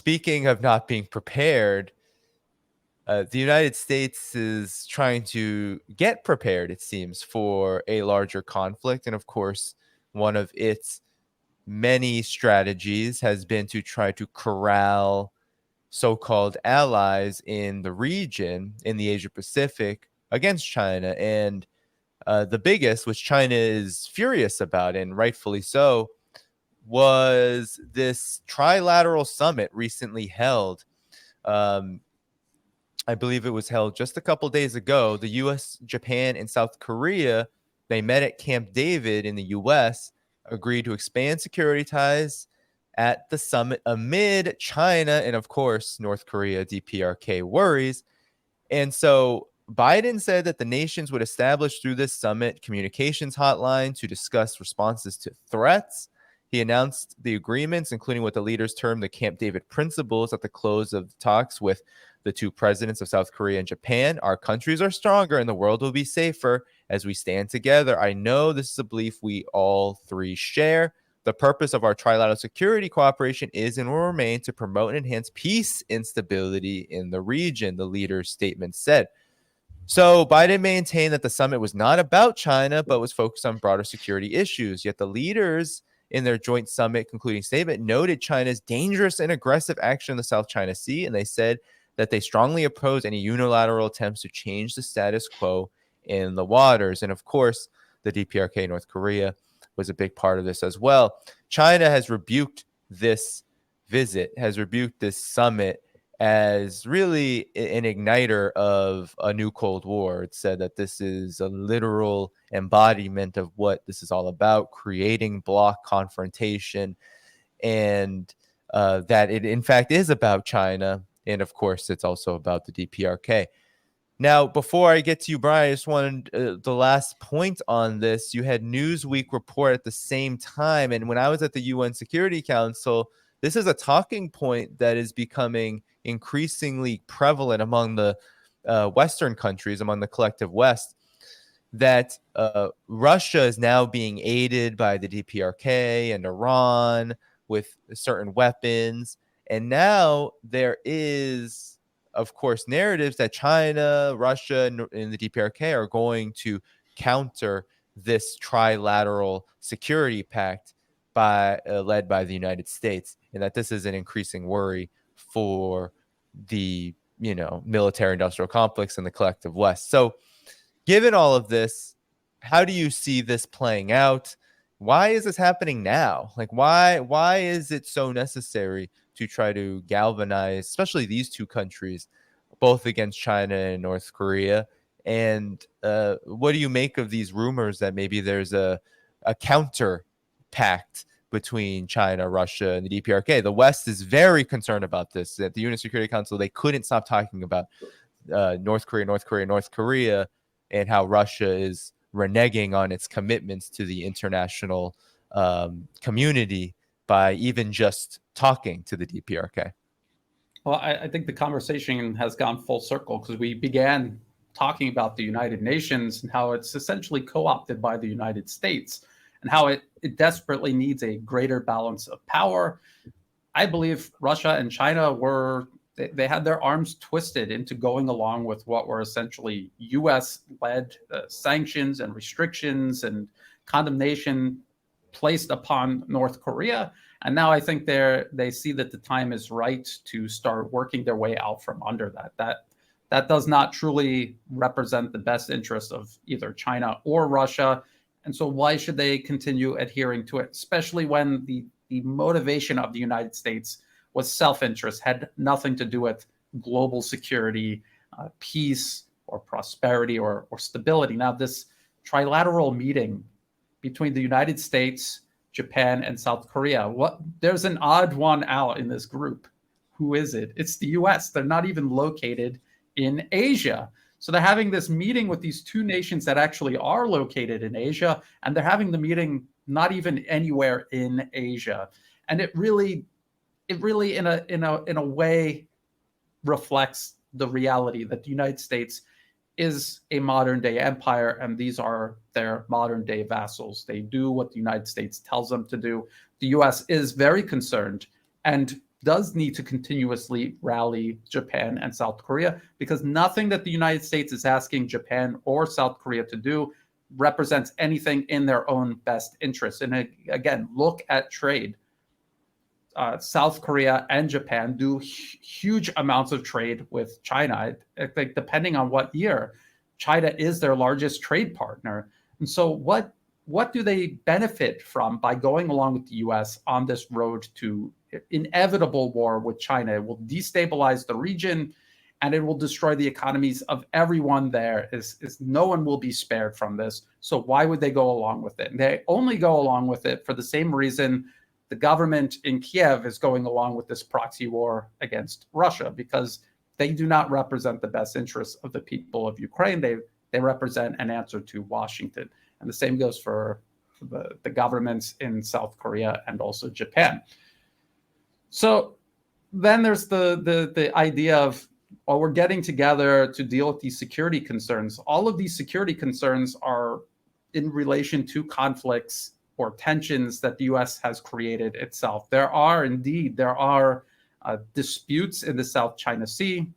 speaking of not being prepared, the United States is trying to get prepared, it seems, for a larger conflict. And of course, one of its many strategies has been to try to corral so-called allies in the region, in the Asia Pacific, against China. And the biggest, which China is furious about, and rightfully so, was this Trilateral Summit recently held. I believe it was held just a couple days ago. The U.S., Japan, and South Korea, they met at Camp David in the U.S., agreed to expand security ties at the summit amid China and, of course, North Korea DPRK worries. And so Biden said that the nations would establish through this summit communications hotline to discuss responses to threats. He announced the agreements, including what the leaders termed the Camp David principles, at the close of talks with the two presidents of South Korea and Japan. Our countries are stronger and the world will be safer as we stand together. I know this is a belief we all three share. The purpose of our trilateral security cooperation is and will remain to promote and enhance peace and stability in the region, the leader's statement said. So Biden maintained that the summit was not about China, but was focused on broader security issues. Yet the leaders in their joint summit concluding statement noted China's dangerous and aggressive action in the South China Sea, and they said that they strongly oppose any unilateral attempts to change the status quo in the waters. And of course, the DPRK, North Korea, was a big part of this as well. China has rebuked this visit, has rebuked this summit as really an igniter of a new Cold War. It said that this is a literal embodiment of what this is all about, creating bloc confrontation, and that it in fact is about China. And of course, it's also about the DPRK. Now, before I get to you, Brian, I just wanted the last point on this. You had Newsweek report at the same time. And when I was at the UN Security Council, this is a talking point that is becoming increasingly prevalent among the Western countries, among the collective West, that Russia is now being aided by the DPRK and Iran with certain weapons. And now there is, of course, narratives that China, Russia, and the DPRK are going to counter this trilateral security pact led by the United States, and that this is an increasing worry for the military-industrial complex in the collective West. So, given all of this, how do you see this playing out? Why is this happening now? Like, why is it so necessary to try to galvanize, especially these two countries, both against China and North Korea? And what do you make of these rumors that maybe there's a counter pact between China, Russia, and the DPRK? The West is very concerned about this. At the UN Security Council, they couldn't stop talking about North Korea, and how Russia is reneging on its commitments to the international community by even just talking to the DPRK. Well, I think the conversation has gone full circle because we began talking about the United Nations and how it's essentially co-opted by the United States and how it desperately needs a greater balance of power. I believe Russia and China they had their arms twisted into going along with what were essentially U.S.-led sanctions and restrictions and condemnation placed upon North Korea. And now I think they see that the time is right to start working their way out from under that. That does not truly represent the best interest of either China or Russia. And so why should they continue adhering to it, especially when the motivation of the United States was self-interest, had nothing to do with global security, peace, or prosperity, or stability. Now, this trilateral meeting between the United States, Japan, and South Korea, there's an odd one out in this group. Who is it? It's the US. They're not even located in Asia. So they're having this meeting with these two nations that actually are located in Asia, and they're having the meeting not even anywhere in Asia. And it really in a way reflects the reality that the United States is a modern day empire, and these are their modern day vassals. They do what the United States tells them to do. The US is very concerned, and does need to continuously rally Japan and South Korea, because nothing that the United States is asking Japan or South Korea to do represents anything in their own best interest. And again, look at trade. South Korea and Japan do huge amounts of trade with China. I think depending on what year, China is their largest trade partner. And so what do they benefit from by going along with the US on this road to inevitable war with China? It will destabilize the region, and it will destroy the economies of everyone there. No one will be spared from this. So why would they go along with it? And they only go along with it for the same reason the government in Kiev is going along with this proxy war against Russia, because they do not represent the best interests of the people of Ukraine. They represent an answer to Washington. And the same goes for the governments in South Korea and also Japan. So then there's the idea of, well, we're getting together to deal with these security concerns. All of these security concerns are in relation to conflicts or tensions that the U.S. has created itself. There are disputes in the South China Sea,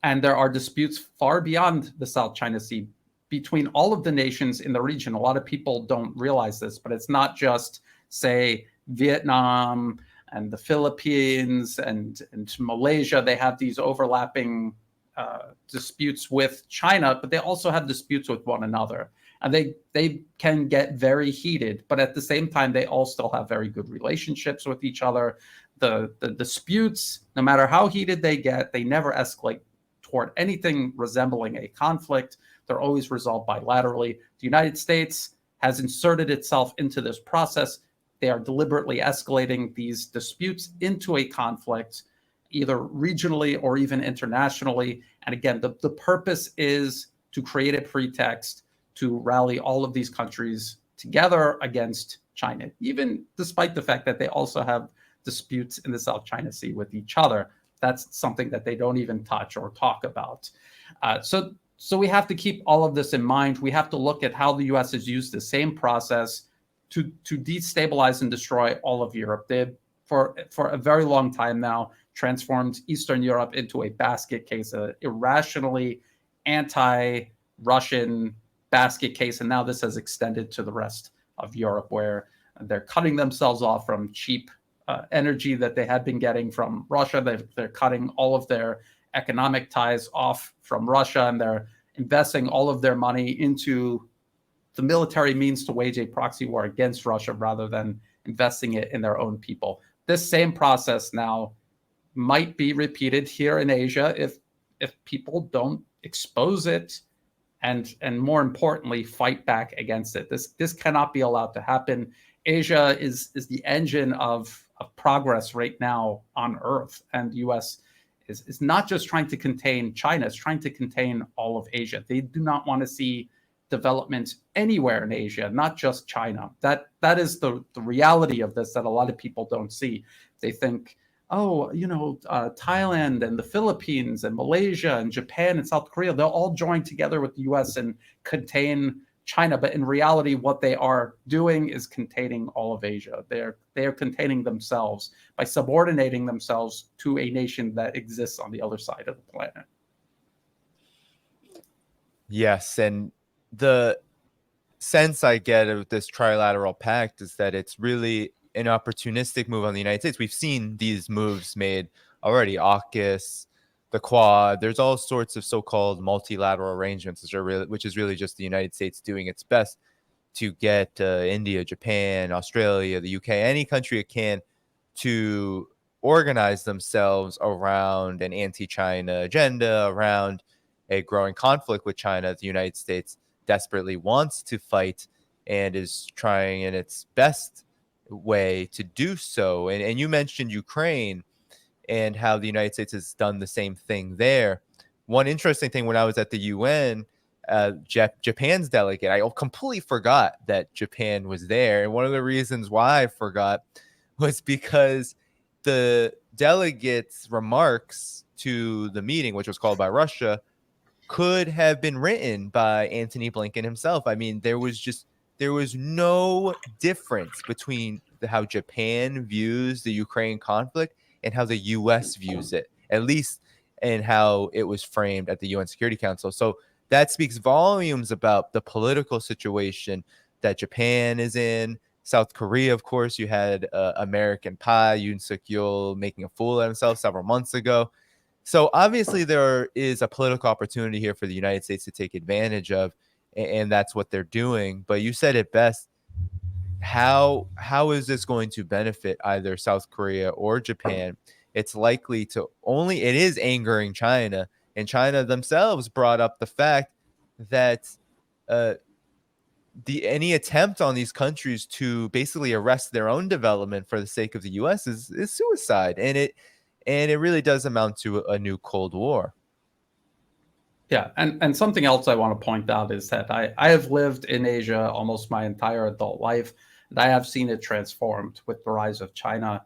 and there are disputes far beyond the South China Sea between all of the nations in the region. A lot of people don't realize this, but it's not just, say, Vietnam and the Philippines and Malaysia. They have these overlapping disputes with China, but they also have disputes with one another. And they can get very heated, but at the same time, they all still have very good relationships with each other. The disputes, no matter how heated they get, they never escalate toward anything resembling a conflict. They're always resolved bilaterally. The United States has inserted itself into this process. They are deliberately escalating these disputes into a conflict, either regionally or even internationally. And again, the purpose is to create a pretext to rally all of these countries together against China, even despite the fact that they also have disputes in the South China Sea with each other. That's something that they don't even touch or talk about. So we have to keep all of this in mind. We have to look at how the U.S. has used the same process to destabilize and destroy all of Europe. They, for a very long time now, transformed Eastern Europe into a basket case, an irrationally anti-Russian basket case. And now this has extended to the rest of Europe, where they're cutting themselves off from cheap energy that they had been getting from Russia. They're cutting all of their economic ties off from Russia, and they're investing all of their money into the military means to wage a proxy war against Russia rather than investing it in their own people. This same process now might be repeated here in Asia if people don't expose it and more importantly, fight back against it. This cannot be allowed to happen. Asia is the engine of progress right now on Earth, and the U.S. is not just trying to contain China, it's trying to contain all of Asia. They do not want to see development anywhere in Asia, not just China. That is the reality of this that a lot of people don't see. They think, Thailand and the Philippines and Malaysia and Japan and South Korea, they'll all join together with the U.S. and contain China. But in reality, what they are doing is containing all of Asia. They are containing themselves by subordinating themselves to a nation that exists on the other side of the planet. Yes, and the sense I get of this trilateral pact is that it's really an opportunistic move on the United States. We've seen these moves made already, AUKUS, the Quad. There's all sorts of so-called multilateral arrangements, which is really just the United States doing its best to get India, Japan, Australia, the UK, any country it can to organize themselves around an anti-China agenda, around a growing conflict with China. The United States desperately wants to fight and is trying in its best way to do so. And you mentioned Ukraine and how the United States has done the same thing there. One interesting thing, when I was at the UN, Japan's delegate, I completely forgot that Japan was there. And one of the reasons why I forgot was because the delegate's remarks to the meeting, which was called by Russia, could have been written by Antony Blinken himself. I mean, there was no difference between how Japan views the Ukraine conflict and how the U.S. views it, at least in how it was framed at the UN Security Council. So that speaks volumes about the political situation that Japan is in. South Korea, of course, you had American Pie, Yoon Suk Yeol making a fool of himself several months ago. So obviously there is a political opportunity here for the United States to take advantage of, and that's what they're doing. But you said it best. How is this going to benefit either South Korea or Japan? It's likely to only, it is angering China, and China themselves brought up the fact that uh, any attempt on these countries to basically arrest their own development for the sake of the U.S. is suicide, and it really does amount to a new Cold War. Yeah, and something else I want to point out is that I have lived in Asia almost my entire adult life, and I have seen it transformed with the rise of China.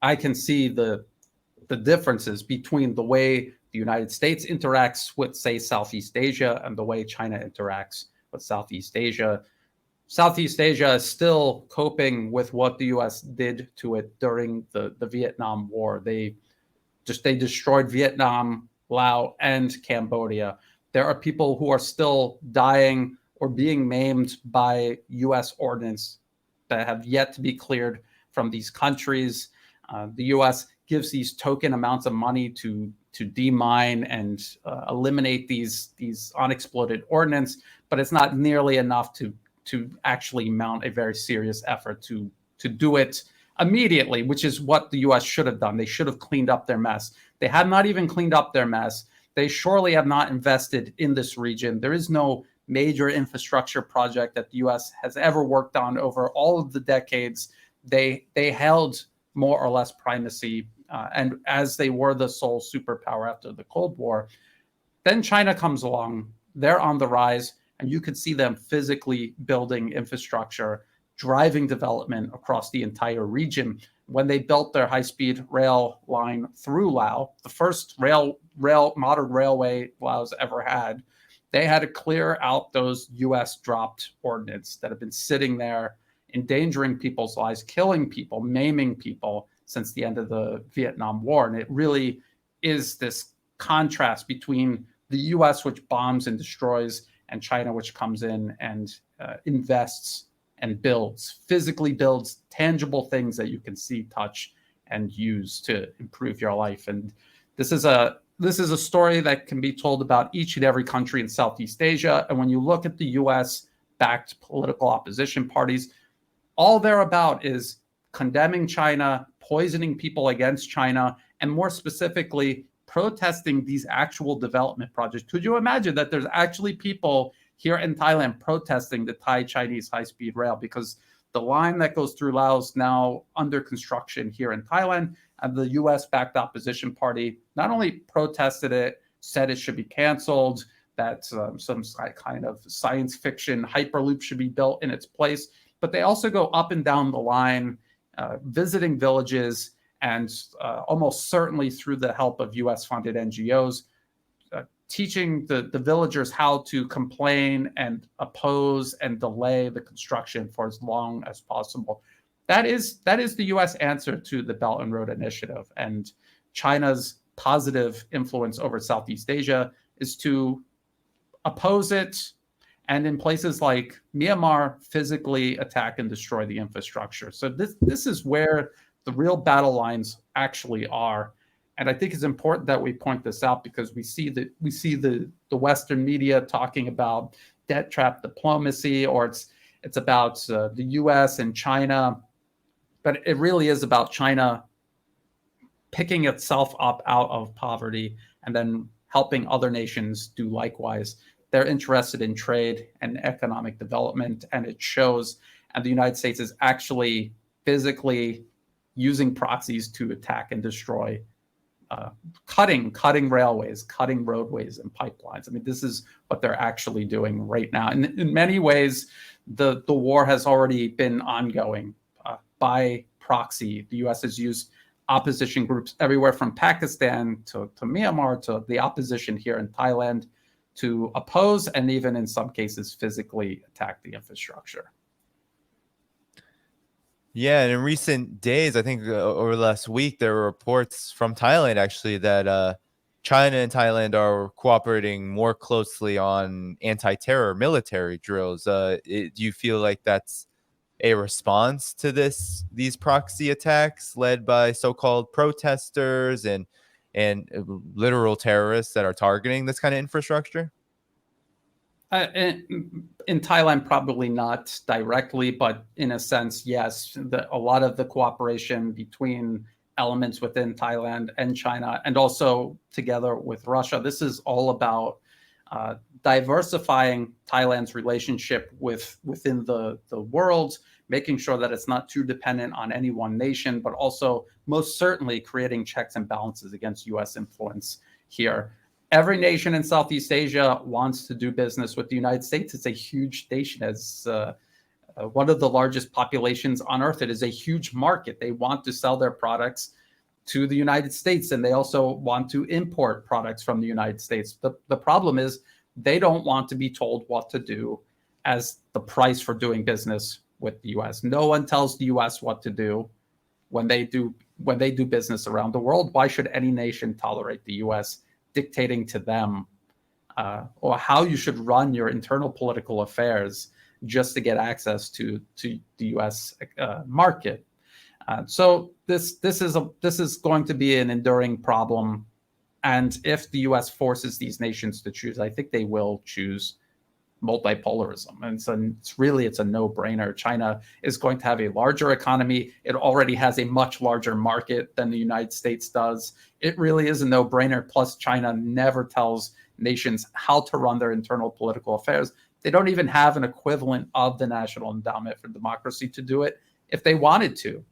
I can see the differences between the way the United States interacts with, say, Southeast Asia and the way China interacts with Southeast Asia. Southeast Asia is still coping with what the U.S. did to it during the Vietnam War. They destroyed Vietnam, Laos, and Cambodia. There are people who are still dying or being maimed by U.S. ordnance that have yet to be cleared from these countries. The U.S. gives these token amounts of money to demine and eliminate these unexploded ordnance, but it's not nearly enough to actually mount a very serious effort to do it immediately, which is what the U.S. should have done. They should have cleaned up their mess. They have not even cleaned up their mess. They surely have not invested in this region. There is no major infrastructure project that the U.S. has ever worked on over all of the decades. They held more or less primacy, and as they were the sole superpower after the Cold War. Then China comes along. They're on the rise, and you could see them physically building infrastructure, driving development across the entire region. When they built their high-speed rail line through Laos, the first modern railway Laos ever had, they had to clear out those U.S. dropped ordnance that have been sitting there, endangering people's lives, killing people, maiming people since the end of the Vietnam War. And it really is this contrast between the U.S., which bombs and destroys, and China, which comes in and invests and physically builds tangible things that you can see, touch, and use to improve your life. And this is a story that can be told about each and every country in Southeast Asia. And when you look at the U.S.-backed political opposition parties, all they're about is condemning China, poisoning people against China, and more specifically, protesting these actual development projects. Could you imagine that there's actually people here in Thailand protesting the Thai-Chinese high-speed rail, because the line that goes through Laos now under construction here in Thailand, and the U.S.-backed opposition party not only protested it, said it should be canceled, that some kind of science fiction hyperloop should be built in its place, but they also go up and down the line, visiting villages, and almost certainly through the help of U.S.-funded NGOs, teaching the villagers how to complain and oppose and delay the construction for as long as possible. That is the U.S. answer to the Belt and Road Initiative. And China's positive influence over Southeast Asia is to oppose it, and in places like Myanmar, physically attack and destroy the infrastructure. So this is where the real battle lines actually are. And I think it's important that we point this out, because we see the Western media talking about debt trap diplomacy, or it's about the U.S. and China, but it really is about China picking itself up out of poverty and then helping other nations do likewise. They're interested in trade and economic development, and it shows. And the United States is actually physically using proxies to attack and destroy, cutting railways, cutting roadways and pipelines. I mean, this is what they're actually doing right now. And in many ways, the war has already been ongoing by proxy. The U.S. has used opposition groups everywhere from Pakistan to Myanmar to the opposition here in Thailand to oppose and even in some cases physically attack the infrastructure. Yeah, and in recent days, I think over the last week, there were reports from Thailand actually that China and Thailand are cooperating more closely on anti-terror military drills. Do you feel like that's a response to these proxy attacks led by so-called protesters and literal terrorists that are targeting this kind of infrastructure? In Thailand, probably not directly, but in a sense, yes. A lot of the cooperation between elements within Thailand and China, and also together with Russia, this is all about diversifying Thailand's relationship within the world, making sure that it's not too dependent on any one nation, but also most certainly creating checks and balances against U.S. influence here. Every nation in Southeast Asia wants to do business with the United States. It's a huge nation. As one of the largest populations on Earth, it is a huge market. They want to sell their products to the United States, and they also want to import products from the United States. The problem is they don't want to be told what to do as the price for doing business with the U.S. No one tells the U.S. what to do when they do business around the world. Why should any nation tolerate the U.S. dictating to them or how you should run your internal political affairs just to get access to the U.S. Market? So this is going to be an enduring problem, and if the U.S. forces these nations to choose, I think they will choose multipolarism. And so it's a no-brainer. China is going to have a larger economy. It already has a much larger market than the United States does. It really is a no-brainer. Plus, China never tells nations how to run their internal political affairs. They don't even have an equivalent of the National Endowment for Democracy to do it if they wanted to.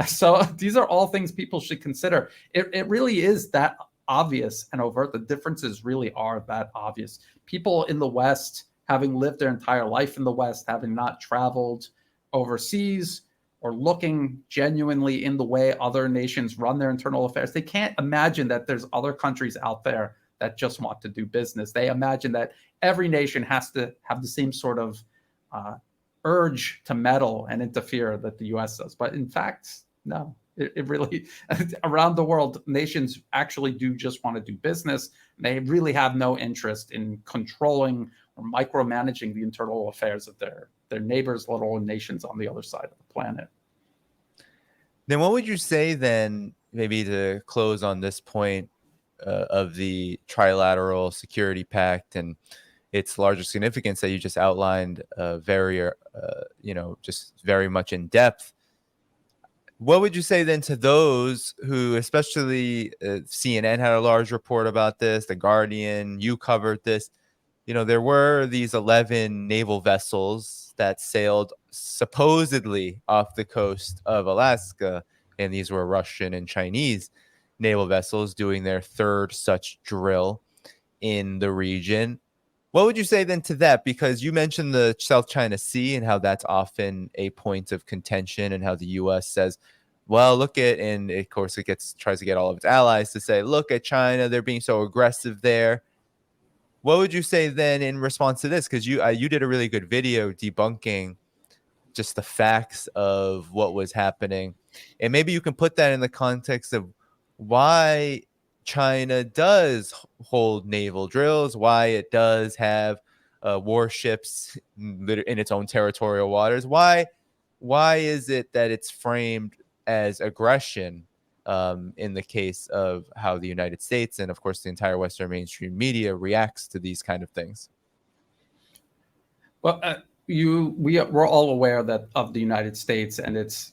So these are all things people should consider. It really is that obvious and overt. The differences really are that obvious. People in the West, having lived their entire life in the West, having not traveled overseas or looking genuinely in the way other nations run their internal affairs, they can't imagine that there's other countries out there that just want to do business. They imagine that every nation has to have the same sort of urge to meddle and interfere that the U.S. does. But in fact, no. It really, around the world, nations actually do just want to do business. They really have no interest in controlling or micromanaging the internal affairs of their neighbors, let alone nations on the other side of the planet. Then what would you say then, maybe to close on this point of the Trilateral Security Pact and its larger significance that you just outlined just very much in depth? What would you say then to those who, especially CNN had a large report about this, The Guardian, you covered this, there were these 11 naval vessels that sailed supposedly off the coast of Alaska, and these were Russian and Chinese naval vessels doing their third such drill in the region. What would you say then to that? Because you mentioned the South China Sea and how that's often a point of contention, and how the U.S. says, well, and of course it tries to get all of its allies to say, look at China, they're being so aggressive there. What would you say then in response to this? Because you did a really good video debunking just the facts of what was happening. And maybe you can put that in the context of why China does hold naval drills, why it does have warships in its own territorial waters. Why is it that it's framed as aggression in the case of how the United States and, of course, the entire Western mainstream media reacts to these kind of things? Well, we're all aware that of the United States and its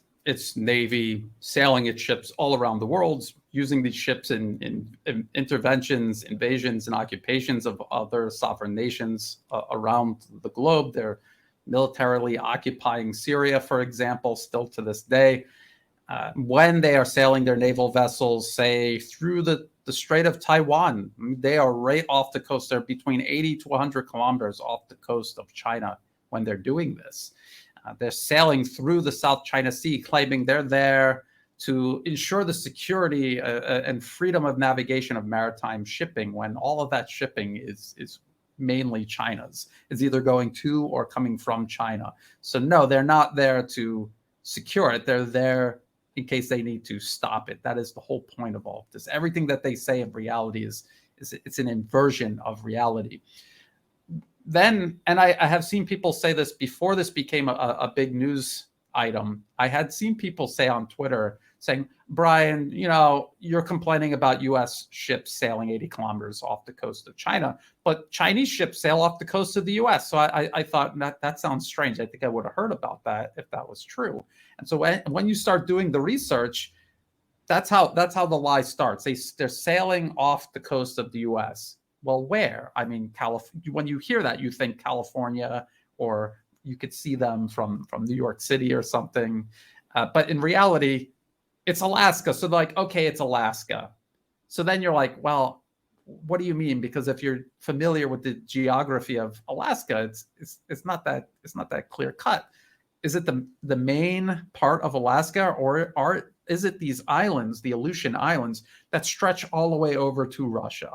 navy sailing its ships all around the world, using these ships in interventions, invasions, and occupations of other sovereign nations around the globe. They're militarily occupying Syria, for example, still to this day. When they are sailing their naval vessels, say, through the Strait of Taiwan, they are right off the coast. They're between 80 to 100 kilometers off the coast of China when they're doing this. They're sailing through the South China Sea, claiming they're there to ensure the security and freedom of navigation of maritime shipping, when all of that shipping is mainly China's. It's either going to or coming from China. So no, they're not there to secure it. They're there in case they need to stop it. That is the whole point of all of this. Everything that they say in reality is it's an inversion of reality. Then, and I have seen people say this before this became a big news item. I had seen people say on Twitter saying, Brian, you're complaining about U.S. ships sailing 80 kilometers off the coast of China, but Chinese ships sail off the coast of the U.S. So I thought that sounds strange. I think I would have heard about that if that was true. And so when you start doing the research, that's how the lie starts. They're sailing off the coast of the U.S. Well, where? I mean, when you hear that, you think California, or you could see them from New York City or something. But in reality, it's Alaska. So they're like, okay, it's Alaska. So then you're like, well, what do you mean? Because if you're familiar with the geography of Alaska, it's not that clear cut. Is it the main part of Alaska, or is it these islands, the Aleutian Islands, that stretch all the way over to Russia?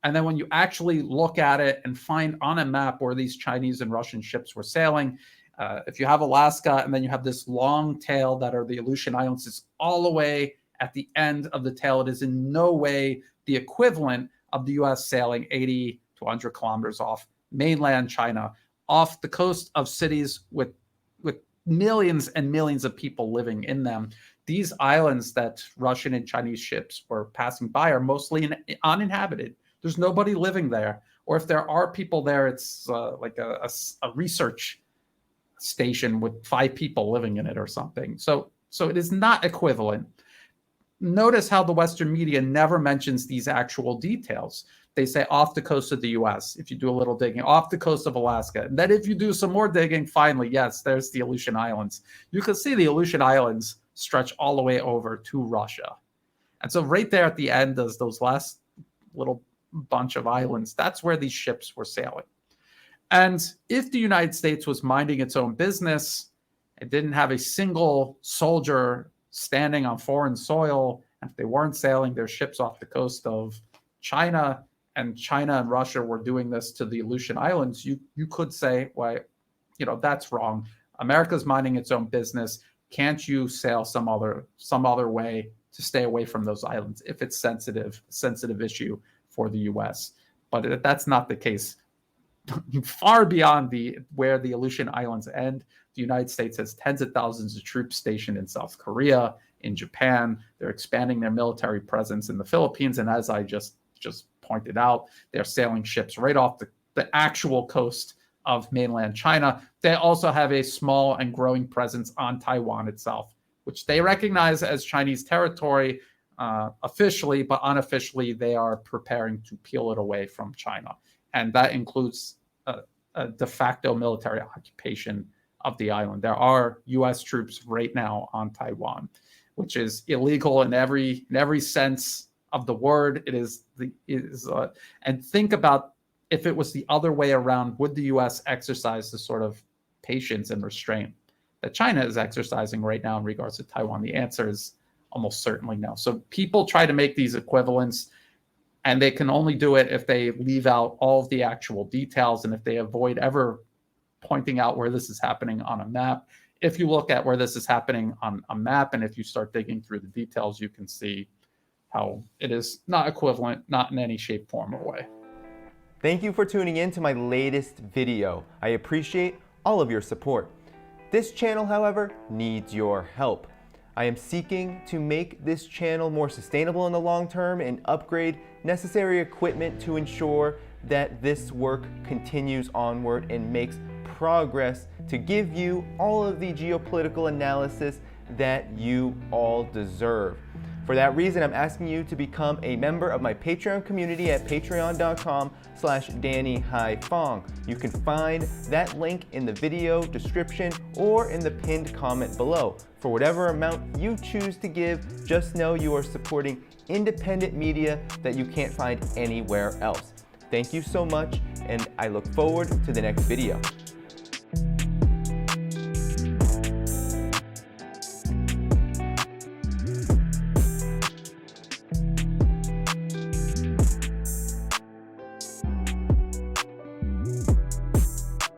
And then when you actually look at it and find on a map where these Chinese and Russian ships were sailing, if you have Alaska and then you have this long tail that are the Aleutian Islands, it's all the way at the end of the tail. It is in no way the equivalent of the U.S. sailing 80 to 100 kilometers off mainland China, off the coast of cities with millions and millions of people living in them. These islands that Russian and Chinese ships were passing by are mostly uninhabited. There's nobody living there. Or if there are people there, it's like a research station with 5 people living in it or something. So it is not equivalent. Notice how the Western media never mentions these actual details. They say off the coast of the US, if you do a little digging, off the coast of Alaska. And then if you do some more digging, finally, yes, there's the Aleutian Islands. You can see the Aleutian Islands stretch all the way over to Russia. And so right there at the end, as those last little bunch of islands, that's where these ships were sailing. And if the United States was minding its own business, it didn't have a single soldier standing on foreign soil, and if they weren't sailing their ships off the coast of China, and China and Russia were doing this to the Aleutian Islands, you could say, well, that's wrong. America's minding its own business. Can't you sail some other way to stay away from those islands if it's sensitive issue for the U.S.? But that's not the case. Far beyond where the Aleutian Islands end, the United States has tens of thousands of troops stationed in South Korea, in Japan. They're expanding their military presence in the Philippines, and as I just pointed out, they're sailing ships right off the actual coast of mainland China. They also have a small and growing presence on Taiwan itself, which they recognize as Chinese territory officially, but unofficially they are preparing to peel it away from China. And that includes a de facto military occupation of the island. There are U.S. troops right now on Taiwan, which is illegal in every sense of the word. And think about if it was the other way around, would the U.S. exercise the sort of patience and restraint that China is exercising right now in regards to Taiwan? The answer is almost certainly no. So people try to make these equivalents, and they can only do it if they leave out all of the actual details and if they avoid ever pointing out where this is happening on a map. If you look at where this is happening on a map, and if you start digging through the details, you can see how it is not equivalent, not in any shape, form, or way. Thank you for tuning in to my latest video. I appreciate all of your support. This channel, however, needs your help. I am seeking to make this channel more sustainable in the long term and upgrade necessary equipment to ensure that this work continues onward and makes progress to give you all of the geopolitical analysis that you all deserve. For that reason, I'm asking you to become a member of my Patreon community at patreon.com/DannyDhaiphong. You can find that link in the video description or in the pinned comment below. For whatever amount you choose to give, just know you are supporting independent media that you can't find anywhere else. Thank you so much, and I look forward to the next video.